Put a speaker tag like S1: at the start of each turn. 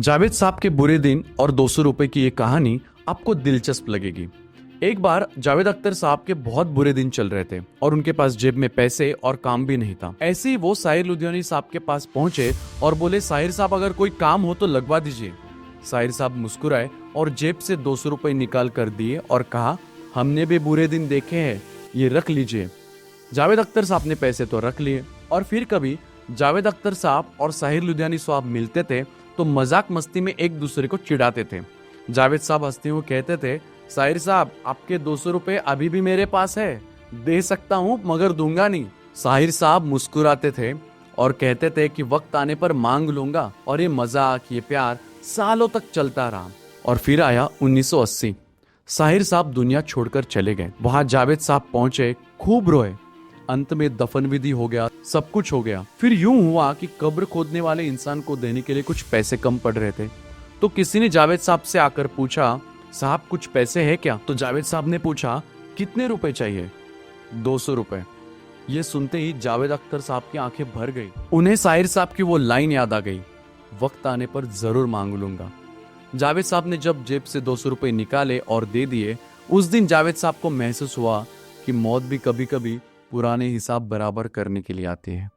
S1: जावेद साहब के बुरे दिन और 200 रुपए की ये कहानी आपको दिलचस्प लगेगी। एक बार जावेद अख्तर साहब के बहुत बुरे दिन चल रहे थे और उनके पास जेब में पैसे और काम भी नहीं था। ऐसे ही वो साहिर लुधियानी साहब के पास पहुंचे और बोले, साहिर साहब अगर कोई काम हो तो लगवा दीजिए। साहिर साहब मुस्कुराए और जेब से 200 रुपए निकाल कर दिए और कहा, हमने भी बुरे दिन देखे हैं, ये रख लीजिए। जावेद अख्तर साहब ने पैसे तो रख लिए और फिर कभी जावेद अख्तर साहब और साहिर लुधियानी साहब मिलते थे तो मजाक मस्ती में एक दूसरे को चिढ़ाते थे। जावेद साहब हंसते हुए कहते थे, साहिर साहब आपके 200 रुपए अभी भी मेरे पास है, दे सकता हूँ मगर दूंगा नहीं। साहिर साहब मुस्कुराते थे और कहते थे कि वक्त आने पर मांग लूंगा। और ये मजाक, ये प्यार सालों तक चलता रहा। और फिर आया 1980। साहिर साहब दुनिया छोड़कर चले गए। वहां जावेद साहब पहुंचे, खूब रोए। अंत में दफन विधि हो गया, सब कुछ हो गया। फिर यूं हुआ कि कब्र खोदने वाले इंसान को देने के लिए कुछ पैसे कम पड़ रहे थे। तो किसी ने जावेद साहब से आकर पूछा, साहब कुछ पैसे है क्या? तो जावेद साहब ने पूछा, कितने रुपए चाहिए? 200 रुपए। ये सुनते ही जावेद अख्तर साहब की आंखें भर गई। उन्हें साहिर साहब की वो लाइन याद आ गई, वक्त आने पर जरूर मांग लूंगा। जावेद साहब ने जब जेब से 200 रुपए निकाले और दे दिए, उस दिन जावेद साहब को महसूस हुआ कि मौत भी कभी कभी पुराने हिसाब बराबर करने के लिए आती है।